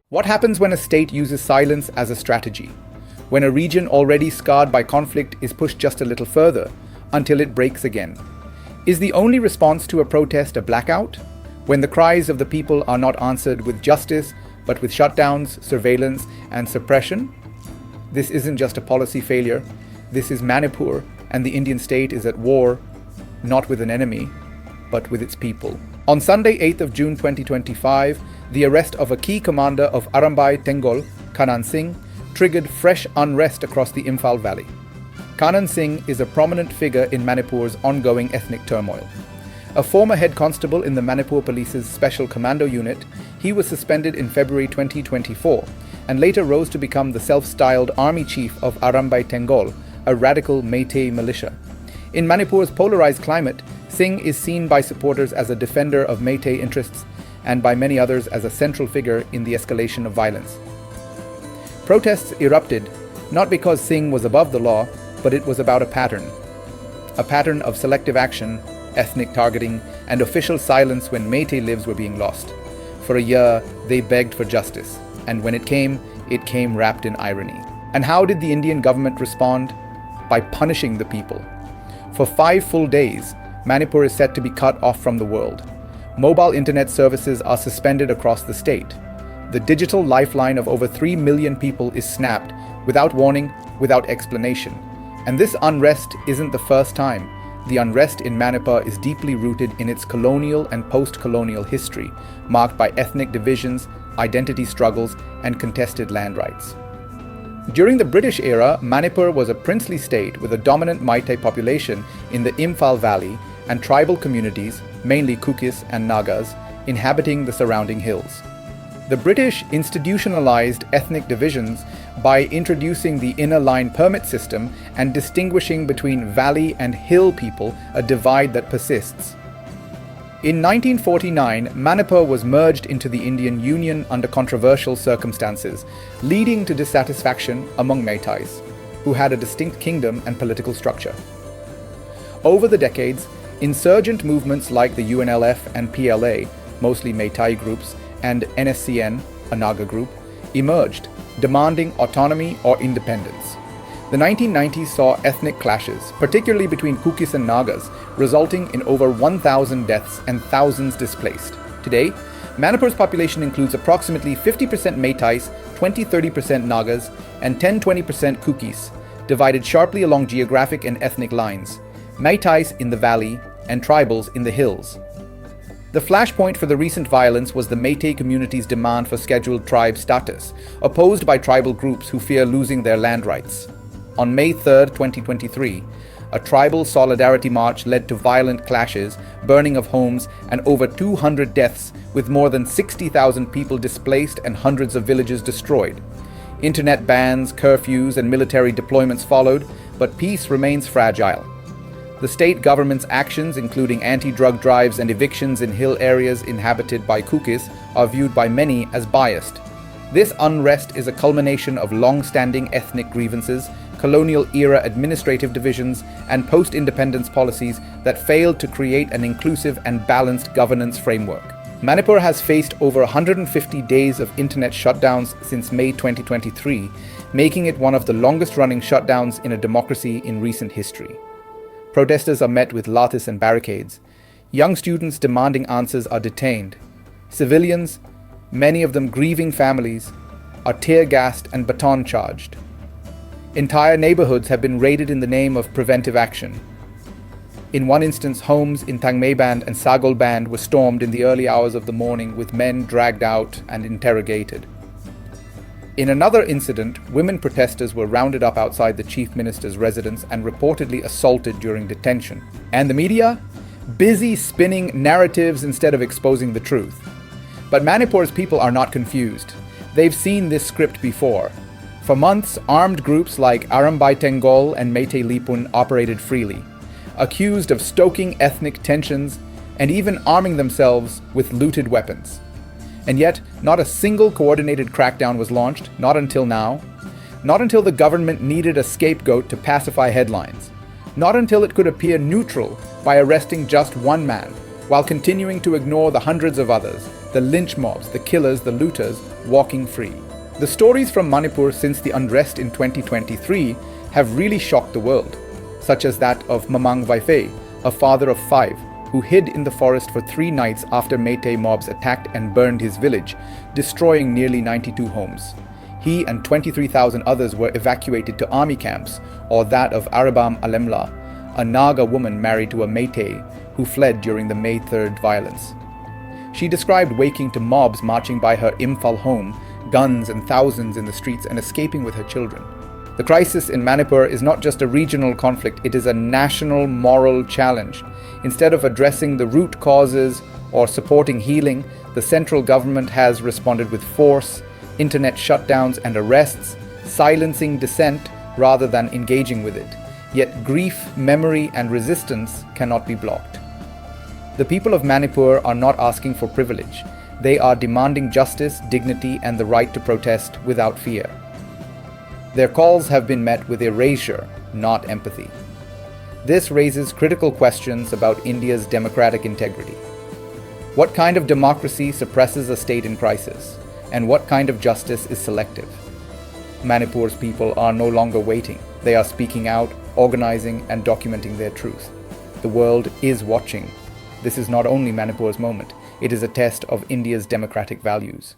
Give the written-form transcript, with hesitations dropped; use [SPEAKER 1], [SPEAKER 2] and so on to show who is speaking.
[SPEAKER 1] What happens when a state uses silence as a strategy? When a region already scarred by conflict is pushed just a little further, until it breaks again? Is the only response to a protest a blackout? When the cries of the people are not answered with justice, but with shutdowns, surveillance, and suppression? This isn't just a policy failure. This is Manipur, and the Indian state is at war, not with an enemy, but with its people. On Sunday, 8th of June 2025, the arrest of a key commander of Arambai Tengol, Kanan Singh, triggered fresh unrest across the Imphal Valley. Kanan Singh is a prominent figure in Manipur's ongoing ethnic turmoil. A former head constable in the Manipur Police's Special Commando Unit, he was suspended in February 2024 and later rose to become the self-styled army chief of Arambai Tengol, a radical Meitei militia. In Manipur's polarized climate, Singh is seen by supporters as a defender of Meitei interests and by many others as a central figure in the escalation of violence. Protests erupted, not because Singh was above the law, but it was about a pattern of selective action, ethnic targeting, and official silence when Meitei lives were being lost. For a year, they begged for justice, and when it came wrapped in irony. And how did the Indian government respond? By punishing the people. For 5 full days, Manipur is set to be cut off from the world. Mobile internet services are suspended across the state. The digital lifeline of over 3 million people is snapped, without warning, without explanation. And this unrest isn't the first time. The unrest in Manipur is deeply rooted in its colonial and post-colonial history, marked by ethnic divisions, identity struggles, and contested land rights. During the British era, Manipur was a princely state with a dominant Meitei population in the Imphal Valley and tribal communities, mainly Kukis and Nagas, inhabiting the surrounding hills. The British institutionalized ethnic divisions by introducing the inner line permit system and distinguishing between valley and hill people, a divide that persists. In 1949, Manipur was merged into the Indian Union under controversial circumstances, leading to dissatisfaction among Meiteis, who had a distinct kingdom and political structure. Over the decades, insurgent movements like the UNLF and PLA, mostly Meitei groups, and NSCN, a Naga group, emerged, demanding autonomy or independence. The 1990s saw ethnic clashes, particularly between Kukis and Nagas, resulting in over 1,000 deaths and thousands displaced. Today, Manipur's population includes approximately 50% Meiteis, 20-30% Nagas, and 10-20% Kukis, divided sharply along geographic and ethnic lines, Meiteis in the valley and tribals in the hills. The flashpoint for the recent violence was the Meitei community's demand for scheduled tribe status, opposed by tribal groups who fear losing their land rights. On May 3, 2023, a tribal solidarity march led to violent clashes, burning of homes, and over 200 deaths, with more than 60,000 people displaced and hundreds of villages destroyed. Internet bans, curfews, and military deployments followed, but peace remains fragile. The state government's actions, including anti-drug drives and evictions in hill areas inhabited by Kukis, are viewed by many as biased. This unrest is a culmination of long-standing ethnic grievances, colonial-era administrative divisions, and post-independence policies that failed to create an inclusive and balanced governance framework. Manipur has faced over 150 days of internet shutdowns since May 2023, making it one of the longest-running shutdowns in a democracy in recent history. Protesters are met with lathis and barricades. Young students demanding answers are detained. Civilians, many of them grieving families, are tear-gassed and baton-charged. Entire neighborhoods have been raided in the name of preventive action. In one instance, homes in Tangmeiband and Sagolband were stormed in the early hours of the morning, with men dragged out and interrogated. In another incident, women protesters were rounded up outside the chief minister's residence and reportedly assaulted during detention. And the media? Busy spinning narratives instead of exposing the truth. But Manipur's people are not confused. They've seen this script before. For months, armed groups like Arambai Tengol and Meitei Lipun operated freely, accused of stoking ethnic tensions and even arming themselves with looted weapons. And yet, not a single coordinated crackdown was launched, not until now. Not until the government needed a scapegoat to pacify headlines. Not until it could appear neutral by arresting just one man, while continuing to ignore the hundreds of others, the lynch mobs, the killers, the looters, walking free. The stories from Manipur since the unrest in 2023 have really shocked the world, such as that of Mamang Vaifei, a father of 5, who hid in the forest for 3 nights after Meitei mobs attacked and burned his village, destroying nearly 92 homes. He and 23,000 others were evacuated to army camps, or that of Arabam Alemla, a Naga woman married to a Meitei who fled during the May 3rd violence. She described waking to mobs marching by her Imphal home, guns and thousands in the streets, and escaping with her children. The crisis in Manipur is not just a regional conflict, it is a national moral challenge. Instead of addressing the root causes or supporting healing, the central government has responded with force, internet shutdowns and arrests, silencing dissent rather than engaging with it. Yet grief, memory, and resistance cannot be blocked. The people of Manipur are not asking for privilege. They are demanding justice, dignity, and the right to protest without fear. Their calls have been met with erasure, not empathy. This raises critical questions about India's democratic integrity. What kind of democracy suppresses a state in crisis? And what kind of justice is selective? Manipur's people are no longer waiting. They are speaking out, organizing, and documenting their truth. The world is watching. This is not only Manipur's moment, it is a test of India's democratic values.